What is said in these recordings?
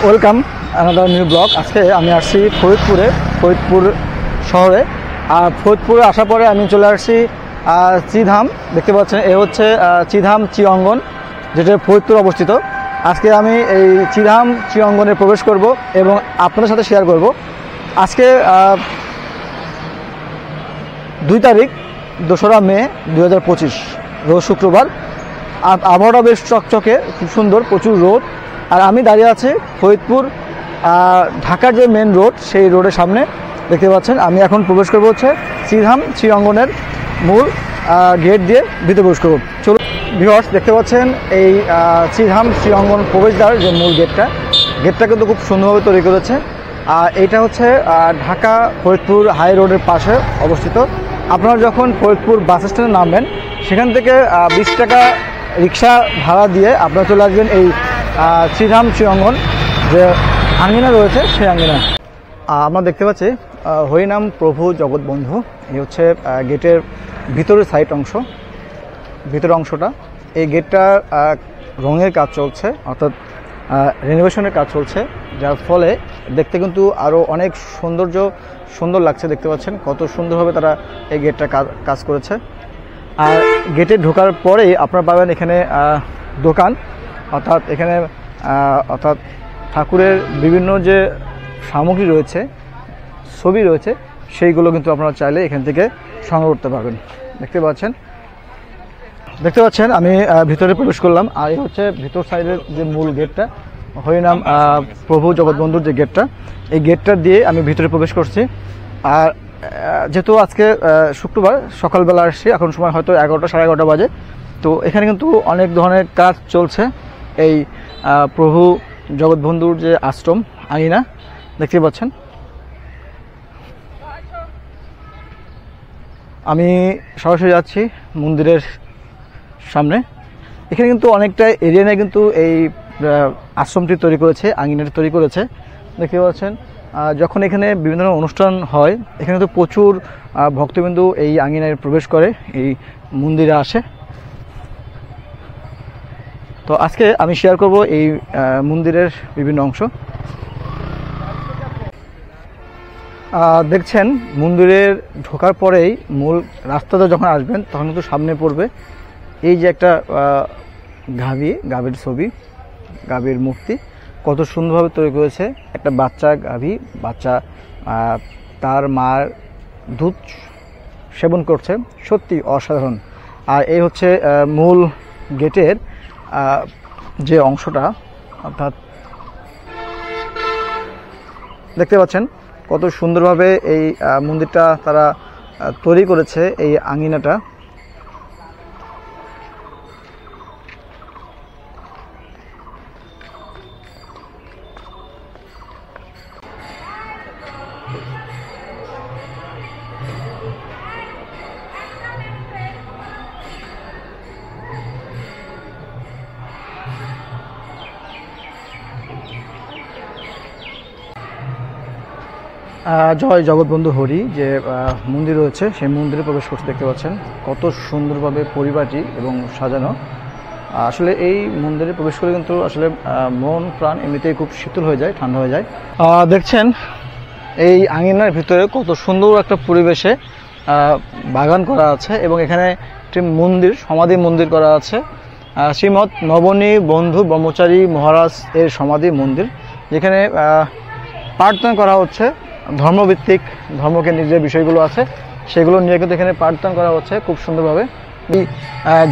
Welcome another new blog. আজকে আমি আসছি ফরিদপুর শহরে। আর ফরিদপুরে আসার পরে আমি চলে আসছি চিধাম। দেখতে পাচ্ছেন এ হচ্ছে চিধাম চি অঙ্গন, যেটা ফরিদপুর অবস্থিত। আজকে আমি এই চিধাম চি অঙ্গনে প্রবেশ করব এবং আপনাদের সাথে শেয়ার করব। আজকে 2 তারিখ 2রা মে 2025 রোজ শুক্রবার। আবহাওয়াটা বেশ চকচকে, খুব সুন্দর, প্রচুর রোদ। আর আমি দাঁড়িয়ে আছি ফরিদপুর ঢাকার যে মেন রোড, সেই রোডের সামনে। দেখতে পাচ্ছেন আমি এখন প্রবেশ করবো হচ্ছে চিধাম চি অঙ্গনের মূল গেট দিয়ে ভিতরে প্রবেশ করবো। চলো ভিউয়ার্স, দেখতে পাচ্ছেন এই চিধাম চি অঙ্গন প্রবেশদ্বার যে মূল গেটটা কিন্তু খুব সুন্দরভাবে তৈরি করেছে। আর এটা হচ্ছে ঢাকা ফরিদপুর হাই রোডের পাশে অবস্থিত। আপনারা যখন ফরিদপুর বাস স্ট্যান্ডে নামবেন, সেখান থেকে 20 টাকা রিক্সা ভাড়া দিয়ে আপনারা চলে আসবেন এই চিধাম চি অঙ্গন যে আঙ্গিনা রয়েছে, সেই আঙ্গিনা। আমরা দেখতে পাচ্ছি হরিনাম প্রভু জগৎ বন্ধু। এই হচ্ছে গেটের ভিতরের ভিতরের অংশটা। এই গেটটার রঙের কাজ চলছে, অর্থাৎ রেনোভেশনের কাজ চলছে, যার ফলে দেখতে কিন্তু আরও অনেক সুন্দর লাগছে। দেখতে পাচ্ছেন কত সুন্দরভাবে তারা এই গেটটা কাজ করেছে। আর গেটে ঢোকার পরেই আপনারা পাবেন এখানে দোকান, অর্থাৎ ঠাকুরের বিভিন্ন যে সামগ্রী রয়েছে, ছবি রয়েছে, সেইগুলো কিন্তু আপনারা চাইলে এখান থেকে সংগ্রহ করতে পারবেন। দেখতে পাচ্ছেন আমি ভিতরে প্রবেশ করলাম। আর এই হচ্ছে ভিতর সাইডের যে মূল গেটটা, হরিনাম প্রভু জগৎবন্ধুর যে গেটটা, এই গেটটা দিয়ে আমি ভিতরে প্রবেশ করছি। আর যেহেতু আজকে শুক্রবার সকালবেলা আসছি, এখন সময় হয়তো 11টা সাড়ে 11টা বাজে। তো এখানে কিন্তু অনেক ধরনের কাজ চলছে। এই প্রভু জগৎবন্ধুর যে আশ্রম আঙিনা দেখতে পাচ্ছেন। আমি সরাসরি যাচ্ছি মন্দিরের সামনে। এখানে কিন্তু অনেকটা এরিয়া নিয়ে কিন্তু এই আশ্রমটি তৈরি করেছে, আঙিনাটি তৈরি করেছে। দেখতে পাচ্ছেন যখন এখানে বিভিন্ন ধরনের অনুষ্ঠান হয়, এখানে তো প্রচুর ভক্তবিন্দু এই আঙিনায় প্রবেশ করে, এই মন্দিরে আসে। তো আজকে আমি শেয়ার করব এই মন্দিরের বিভিন্ন অংশ। দেখছেন মন্দিরের ঢোকার পরেই মূল রাস্তাতে যখন আসবেন, তখন কিন্তু সামনে পড়বে এই যে একটা গাভীর ছবি, গাভীর মূর্তি কত সুন্দরভাবে তৈরি করেছে। একটা বাচ্চা তার মার দুধ সেবন করছে, সত্যি অসাধারণ। আর এই হচ্ছে মূল গেটের যে অংশটা, অর্থাৎ দেখতে পাচ্ছেন কত সুন্দরভাবে এই মন্দিরটা তারা তৈরি করেছে, এই আঙিনাটা। জয় জগৎবন্ধু হরি যে মন্দির রয়েছে, সেই মন্দিরে প্রবেশ করতে দেখতে পাচ্ছেন কত সুন্দরভাবে পরিপাটি এবং সাজানো। আসলে এই মন্দিরে প্রবেশ করে কিন্তু আসলে মন প্রাণ এমনিতেই খুব শীতল হয়ে যায়, ঠান্ডা হয়ে যায়। দেখছেন এই আঙিনার ভিতরে কত সুন্দর একটা পরিবেশে বাগান করা আছে এবং এখানে একটি সমাধি মন্দির করা আছে। শ্রীমৎ নবনী বন্ধু ব্রহ্মচারী মহারাজ এর সমাধি মন্দির, যেখানে প্রার্থনা করা হচ্ছে ধর্মভিত্তিক, ধর্মকে যে বিষয়গুলো আছে সেগুলো নিয়ে কিন্তু এখানে প্রার্থনা করা হচ্ছে খুব সুন্দরভাবে। এই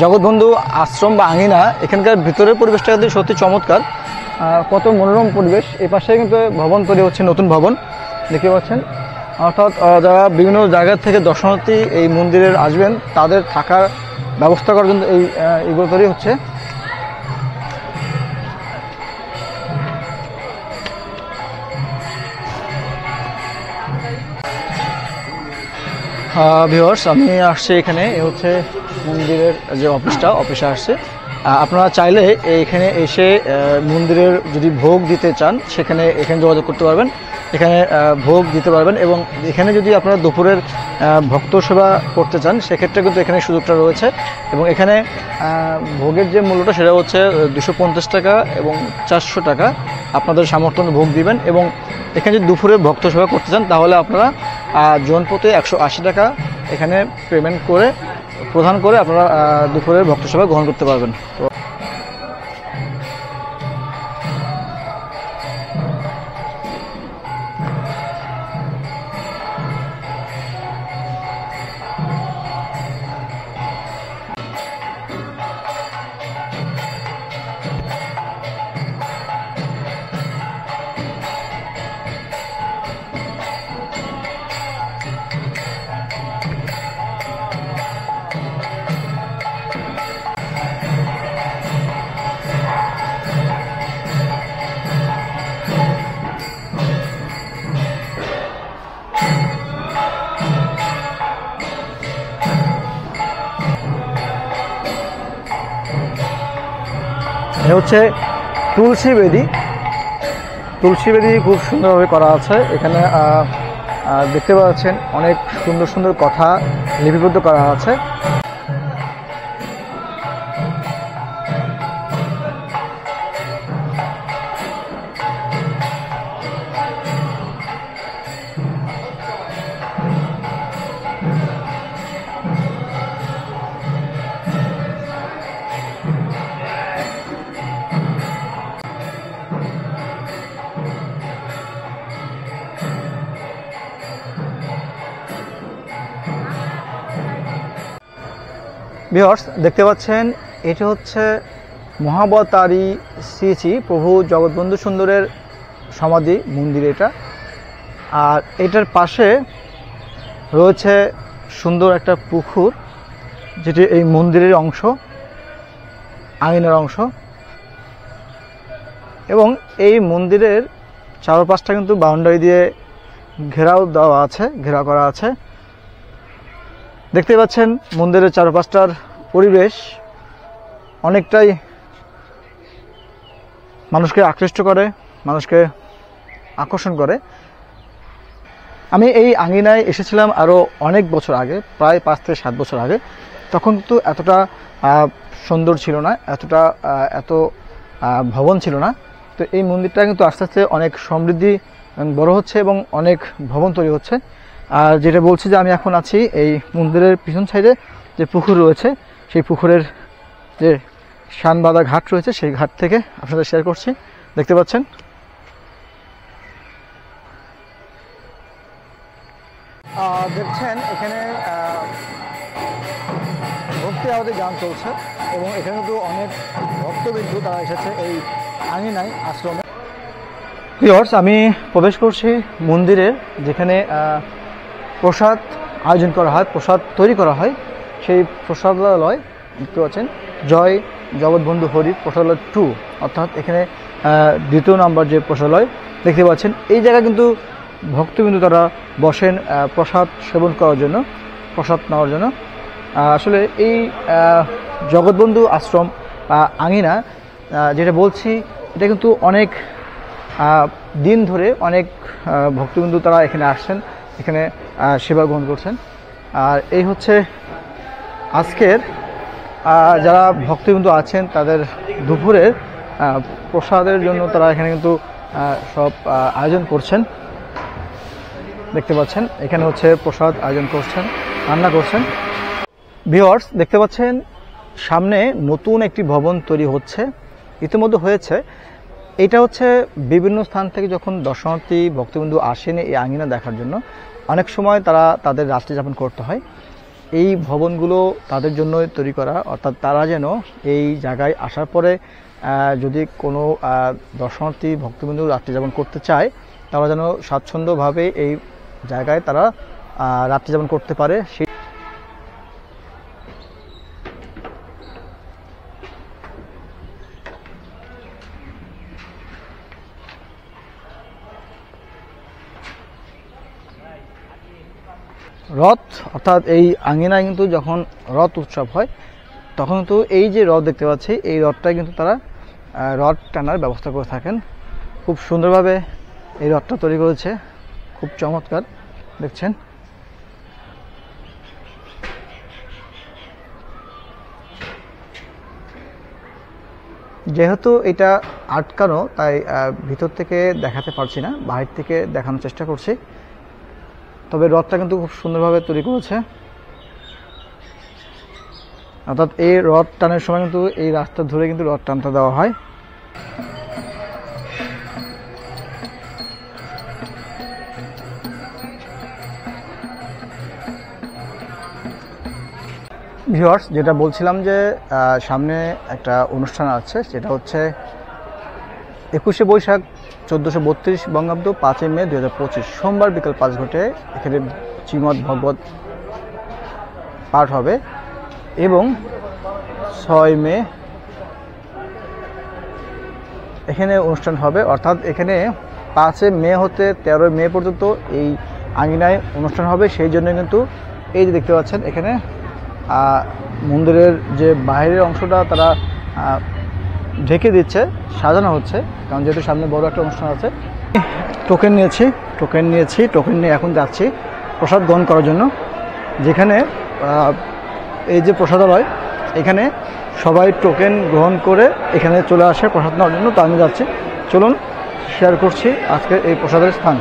জগৎবন্ধু আশ্রম বা আঙিনা, এখানকার ভিতরের পরিবেশটা কিন্তু সত্যি চমৎকার, কত মনোরম পরিবেশ। এই পাশে কিন্তু ভবন তৈরি হচ্ছে, নতুন ভবন দেখতে পাচ্ছেন। অর্থাৎ যারা বিভিন্ন জায়গা থেকে দর্শনার্থী এই মন্দিরের আসবেন, তাদের থাকার ব্যবস্থা করার জন্য এইগুলো তৈরি হচ্ছে। ভিউয়ার্স, আমি আসছি এখানে, এ হচ্ছে মন্দিরের যে অফিসে আসছে। আপনারা চাইলে এখানে এসে মন্দিরের যদি ভোগ দিতে চান, এখানে যোগাযোগ করতে পারবেন, এখানে ভোগ দিতে পারবেন। এবং এখানে যদি আপনারা দুপুরের ভক্ত সেবা করতে চান, সেক্ষেত্রে কিন্তু এখানে সুযোগটা রয়েছে। এবং এখানে ভোগের যে মূল্যটা সেটা হচ্ছে 250 টাকা এবং 400 টাকা। আপনাদের সামর্থ্য ভোগ দিবেন। এবং এখানে যদি দুপুরে ভক্ত সেবা করতে চান তাহলে আপনারা জন প্রতি 180 টাকা এখানে পেমেন্ট করে প্রদান করে আপনারা দুপুরের ভক্ত সেবা গ্রহণ করতে পারবেন। তো এটা হচ্ছে তুলসী বেদি। তুলসী বেদি খুব সুন্দরভাবে করা আছে। এখানে দেখতে পাচ্ছেন অনেক সুন্দর সুন্দর কথা লিপিবদ্ধ করা আছে। ভিউয়ার্স দেখতে পাচ্ছেন এটি হচ্ছে মহাবতারী শ্রী শ্রী প্রভু জগৎবন্ধু সুন্দরের সমাধি মন্দির এটা। আর এটার পাশে রয়েছে সুন্দর একটা পুকুর, যেটি এই মন্দিরের অংশ, আঙিনার অংশ। এবং এই মন্দিরের চারপাশটা কিন্তু বাউন্ডারি দিয়ে ঘেরাও দেওয়া আছে, ঘেরাও করা আছে। দেখতে পাচ্ছেন মন্দিরের চারপাশটার পরিবেশ অনেকটাই মানুষকে আকৃষ্ট করে, মানুষকে আকর্ষণ করে। আমি এই আঙিনায় এসেছিলাম আরও অনেক বছর আগে, প্রায় 5 থেকে 7 বছর আগে। তখন কিন্তু এতটা সুন্দর ছিল না, এত ভবন ছিল না। তো এই মন্দিরটা কিন্তু আস্তে আস্তে অনেক সমৃদ্ধি বড় হচ্ছে এবং অনেক ভবন তৈরি হচ্ছে। আর যেটা বলছি যে আমি এখন আছি এই মন্দিরের পিছন সাইডে যে পুকুর রয়েছে, সেই পুকুরের যে শানবাঁধা ঘাট রয়েছে সেই ঘাট থেকে আপনাদের শেয়ার করছি। দেখতে পাচ্ছেন দেখছেন এখানে ভক্তি আওয়াজে গান চলছে এবং এখানে কিন্তু অনেক ভক্তবিন্দু তারা এসেছে এই আঙিনায় আশ্রমে। ভিউয়ার্স আমি প্রবেশ করছি মন্দিরে, যেখানে প্রসাদ আয়োজন করা হয়, প্রসাদ তৈরি করা হয়। সেই প্রসাদালয় দেখতে পাচ্ছেন জয় জগৎবন্ধু হরি প্রসাদালয় 2, অর্থাৎ এখানে 2য় নম্বর যে প্রসাদালয় দেখতে পাচ্ছেন। এই জায়গায় কিন্তু ভক্তবিন্দু তারা বসেন প্রসাদ সেবন করার জন্য, প্রসাদ নেওয়ার জন্য। আসলে এই জগৎবন্ধু আশ্রম আঙিনা যেটা বলছি, এটা কিন্তু অনেক দিন ধরে অনেক ভক্তবিন্দু তারা এখানে আসছেন, এখানে সেবা গ্রহণ করছেন। আর এই হচ্ছে আজকের যারা ভক্তবিন্দু আছেন তাদের দুপুরের প্রসাদের জন্য তারা এখানে কিন্তু সব আয়োজন করছেন। দেখতে পাচ্ছেন এখানে হচ্ছে প্রসাদ আয়োজন করছেন, রান্না করছেন। ভিউয়ার্স দেখতে পাচ্ছেন সামনে নতুন একটি ভবন তৈরি হচ্ছে, ইতিমধ্যে হয়েছে। এটা হচ্ছে বিভিন্ন স্থান থেকে যখন দর্শনার্থী ভক্তবিন্দু আসেন এই আঙিনা দেখার জন্য, অনেক সময় তারা তাদের রাত্রি যাপন করতে হয়। এই ভবনগুলো তাদের জন্য তৈরি করা, অর্থাৎ তারা যেন এই জায়গায় আসার পরে যদি কোনো দর্শনার্থী ভক্তবিন্দু রাত্রি যাপন করতে চায়, তারা যেন স্বাচ্ছন্দ্যভাবে এই জায়গায় তারা রাত্রি যাপন করতে পারে। সেই রথ, অর্থাৎ এই আঙিনায় কিন্তু যখন রথ উৎসব হয় তখন কিন্তু এই যে রথ দেখতে পাচ্ছি, এই রথটাই কিন্তু তারা রথ টানার ব্যবস্থা করে থাকেন। খুব সুন্দরভাবে এই রথটা তৈরি করেছে, খুব চমৎকার দেখছেন। যেহেতু এটা আটকানো, তাই ভিতর থেকে দেখাতে পারছি না, বাহির থেকে দেখানোর চেষ্টা করছি। তবে রথটা কিন্তু খুব সুন্দরভাবে তৈরি করেছে। অর্থাৎ এই রথ টানের সময় কিন্তু এই রাস্তা ধরে কিন্তু রথ টানতে দেওয়া হয়। ভিউয়ার্স, যেটা বলছিলাম যে সামনে একটা অনুষ্ঠান আছে, সেটা হচ্ছে 21শে বৈশাখ 1432 বঙ্গাব্দ 5ই মে 2025 সোমবার বিকাল 5 ঘটায় এখানে শ্রীমদ্ ভগবত পাঠ হবে এবং 6 মে এখানে অনুষ্ঠান হবে। অর্থাৎ এখানে 5 মে হতে 13 মে পর্যন্ত এই আঙিনায় অনুষ্ঠান হবে। সেই জন্য কিন্তু এই যে দেখতে পাচ্ছেন এখানে মন্দিরের যে বাইরের অংশটা তারা ঢেকে দিচ্ছে, সাজানো হচ্ছে, কারণ যেহেতু সামনে বড় একটা অনুষ্ঠান আছে। টোকেন নিয়ে এখন যাচ্ছি প্রসাদ গ্রহণ করার জন্য, যেখানে এই যে প্রসাদালয়, এখানে সবাই টোকেন গ্রহণ করে এখানে চলে আসে প্রসাদ নেওয়ার জন্য। তো আমি যাচ্ছি, চলুন শেয়ার করছি আজকে এই প্রসাদের স্থান।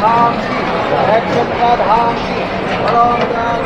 धाम की, धाम की,